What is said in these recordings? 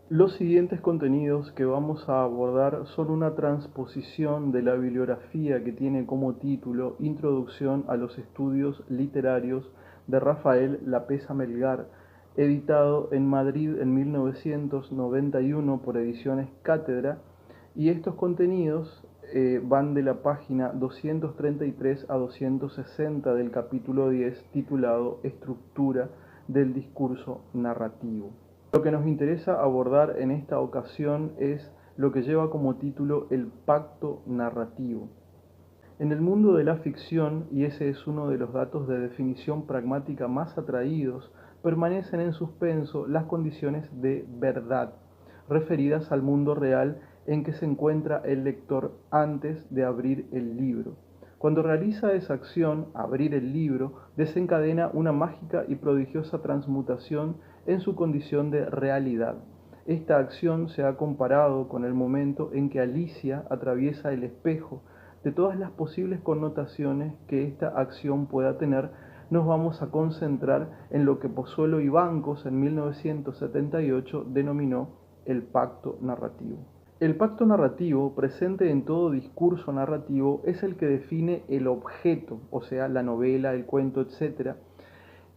Los siguientes contenidos que vamos a abordar son una transposición de la bibliografía que tiene como título Introducción a los estudios literarios de Rafael Lapesa Melgar, editado en Madrid en 1991 por Ediciones Cátedra, y estos contenidos van de la página 233 a 260 del capítulo 10 titulado Estructura del discurso narrativo. Lo que nos interesa abordar en esta ocasión es lo que lleva como título el pacto narrativo. En el mundo de la ficción, y ese es uno de los datos de definición pragmática más atraídos, permanecen en suspenso las condiciones de verdad, referidas al mundo real en que se encuentra el lector antes de abrir el libro. Cuando realiza esa acción, abrir el libro, desencadena una mágica y prodigiosa transmutación en su condición de realidad. Esta acción se ha comparado con el momento en que Alicia atraviesa el espejo. De todas las posibles connotaciones que esta acción pueda tener, nos vamos a concentrar en lo que Pozuelo y Bancos en 1978 denominó el pacto narrativo. El pacto narrativo, presente en todo discurso narrativo, es el que define el objeto, o sea, la novela, el cuento, etc.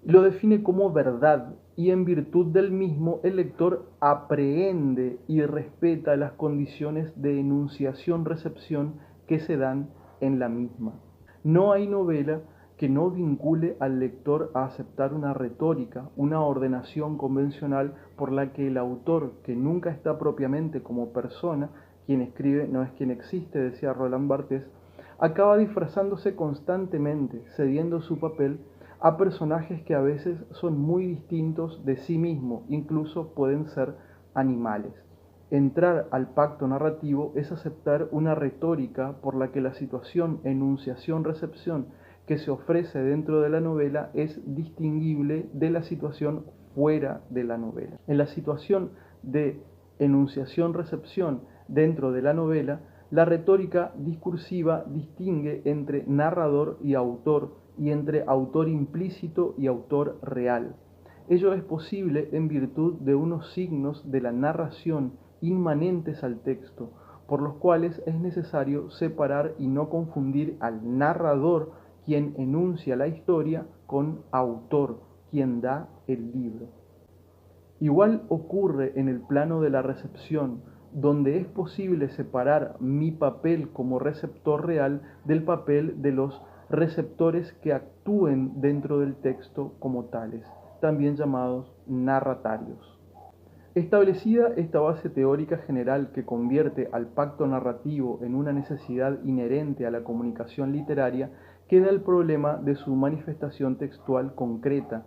Lo define como verdad y en virtud del mismo el lector aprehende y respeta las condiciones de enunciación-recepción que se dan en la misma. No hay novela que no vincule al lector a aceptar una retórica, una ordenación convencional por la que el autor, que nunca está propiamente como persona, quien escribe no es quien existe, decía Roland Barthes, acaba disfrazándose constantemente, cediendo su papel a personajes que a veces son muy distintos de sí mismo, incluso pueden ser animales. Entrar al pacto narrativo es aceptar una retórica por la que la situación, enunciación, recepción que se ofrece dentro de la novela es distinguible de la situación fuera de la novela. En la situación de enunciación, recepción dentro de la novela, la retórica discursiva distingue entre narrador y autor y entre autor implícito y autor real. Ello es posible en virtud de unos signos de la narración inmanentes al texto, por los cuales es necesario separar y no confundir al narrador, quien enuncia la historia, con autor, quien da el libro. Igual ocurre en el plano de la recepción, donde es posible separar mi papel como receptor real del papel de los receptores que actúen dentro del texto como tales, también llamados narratarios. Establecida esta base teórica general que convierte al pacto narrativo en una necesidad inherente a la comunicación literaria, queda el problema de su manifestación textual concreta.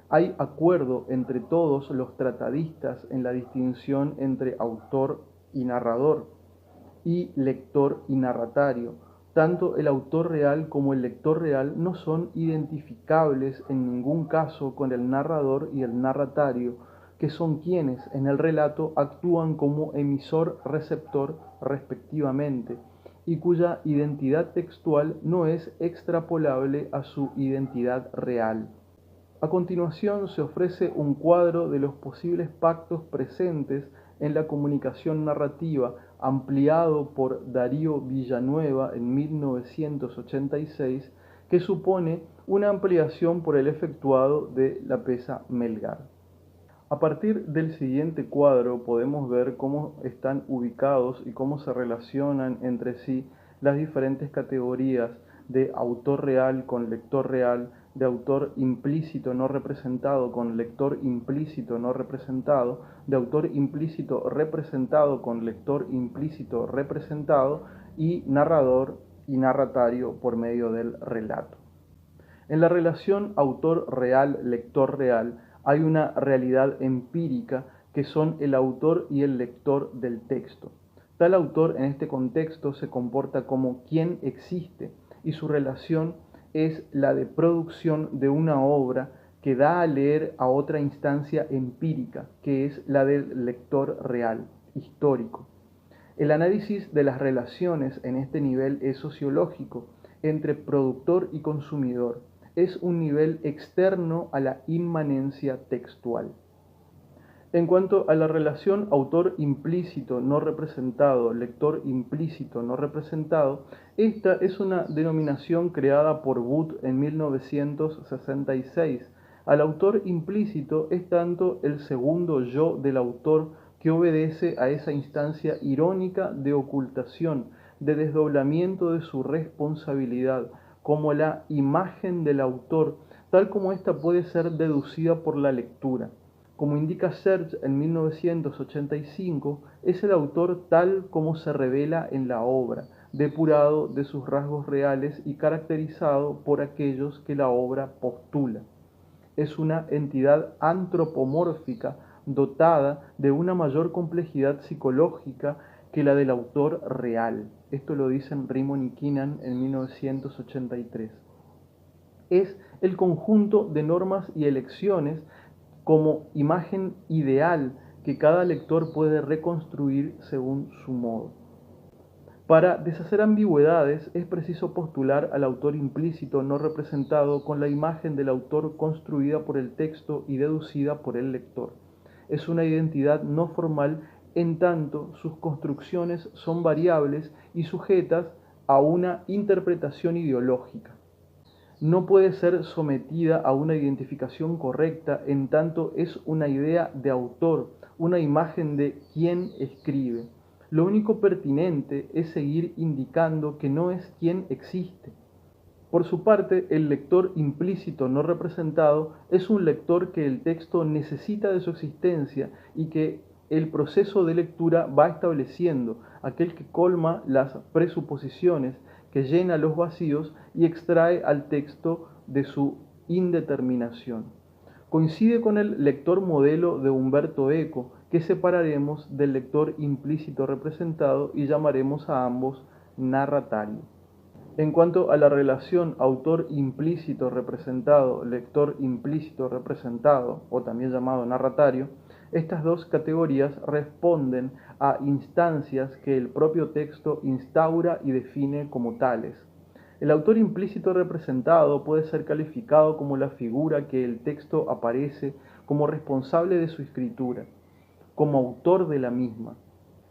Hay acuerdo entre todos los tratadistas en la distinción entre autor y narrador, y lector y narratario. Tanto el autor real como el lector real no son identificables en ningún caso con el narrador y el narratario, que son quienes en el relato actúan como emisor-receptor respectivamente, y cuya identidad textual no es extrapolable a su identidad real. A continuación se ofrece un cuadro de los posibles pactos presentes en la comunicación narrativa, ampliado por Darío Villanueva en 1986, que supone una ampliación por el efectuado de Lapesa Melgar. A partir del siguiente cuadro podemos ver cómo están ubicados y cómo se relacionan entre sí las diferentes categorías de autor real con lector real, de autor implícito no representado con lector implícito no representado, de autor implícito representado con lector implícito representado y narrador y narratario por medio del relato. En la relación autor real-lector real hay una realidad empírica que son el autor y el lector del texto. Tal autor en este contexto se comporta como quien existe y su relación es la de producción de una obra que da a leer a otra instancia empírica, que es la del lector real, histórico. El análisis de las relaciones en este nivel es sociológico entre productor y consumidor. Es un nivel externo a la inmanencia textual. En cuanto a la relación autor implícito no representado, lector implícito no representado, esta es una denominación creada por Wood en 1966. Al autor implícito es tanto el segundo yo del autor que obedece a esa instancia irónica de ocultación, de desdoblamiento de su responsabilidad, como la imagen del autor, tal como ésta puede ser deducida por la lectura. Como indica Serge en 1985, es el autor tal como se revela en la obra, depurado de sus rasgos reales y caracterizado por aquellos que la obra postula. Es una entidad antropomórfica dotada de una mayor complejidad psicológica que la del autor real. Esto lo dicen Rimon y Keenan en 1983. Es el conjunto de normas y elecciones como imagen ideal que cada lector puede reconstruir según su modo. Para deshacer ambigüedades es preciso postular al autor implícito no representado con la imagen del autor construida por el texto y deducida por el lector. Es una identidad no formal en tanto sus construcciones son variables y sujetas a una interpretación ideológica. No puede ser sometida a una identificación correcta en tanto es una idea de autor, una imagen de quien escribe. Lo único pertinente es seguir indicando que no es quien existe. Por su parte, el lector implícito no representado es un lector que el texto necesita de su existencia y que el proceso de lectura va estableciendo, aquel que colma las presuposiciones, que llena los vacíos y extrae al texto de su indeterminación. Coincide con el lector modelo de Umberto Eco, que separaremos del lector implícito representado y llamaremos a ambos narratario. En cuanto a la relación autor implícito representado, lector implícito representado, o también llamado narratario, estas dos categorías responden a instancias que el propio texto instaura y define como tales. El autor implícito representado puede ser calificado como la figura que el texto aparece como responsable de su escritura, como autor de la misma.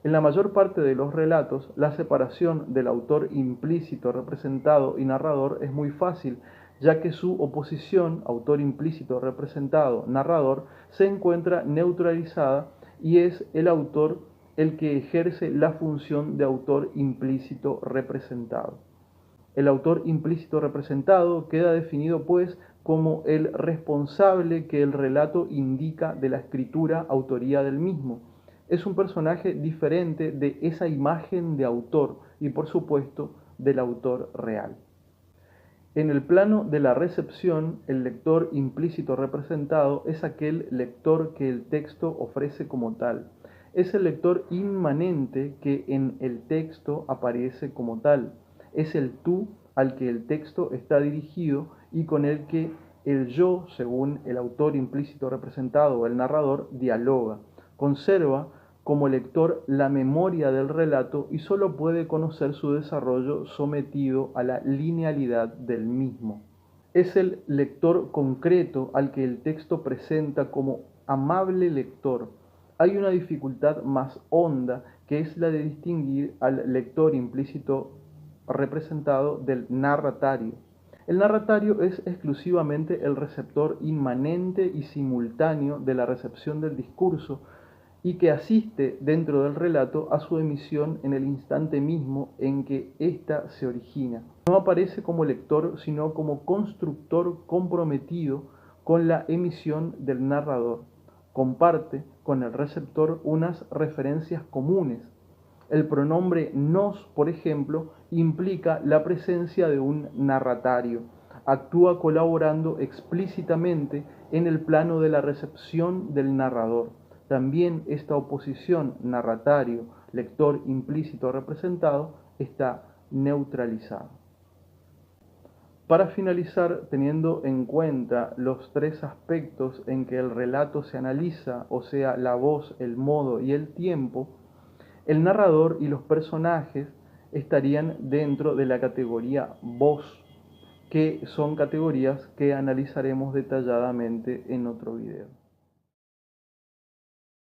En la mayor parte de los relatos, la separación del autor implícito representado y narrador es muy fácil, ya que su oposición, autor implícito representado, narrador, se encuentra neutralizada y es el autor el que ejerce la función de autor implícito representado. El autor implícito representado queda definido, pues, como el responsable que el relato indica de la escritura autoría del mismo. Es un personaje diferente de esa imagen de autor y, por supuesto, del autor real. En el plano de la recepción, el lector implícito representado es aquel lector que el texto ofrece como tal. Es el lector inmanente que en el texto aparece como tal. Es el tú al que el texto está dirigido y con el que el yo, según el autor implícito representado o el narrador, dialoga. Conserva como lector la memoria del relato y solo puede conocer su desarrollo sometido a la linealidad del mismo. Es el lector concreto al que el texto presenta como amable lector. Hay una dificultad más honda que es la de distinguir al lector implícito representado del narratario. El narratario es exclusivamente el receptor inmanente y simultáneo de la recepción del discurso, y que asiste dentro del relato a su emisión en el instante mismo en que ésta se origina. No aparece como lector, sino como constructor comprometido con la emisión del narrador. Comparte con el receptor unas referencias comunes. El pronombre nos, por ejemplo, implica la presencia de un narratario. Actúa colaborando explícitamente en el plano de la recepción del narrador. También esta oposición narratario-lector implícito representado está neutralizada. Para finalizar, teniendo en cuenta los tres aspectos en que el relato se analiza, o sea, la voz, el modo y el tiempo, el narrador y los personajes estarían dentro de la categoría voz, que son categorías que analizaremos detalladamente en otro video.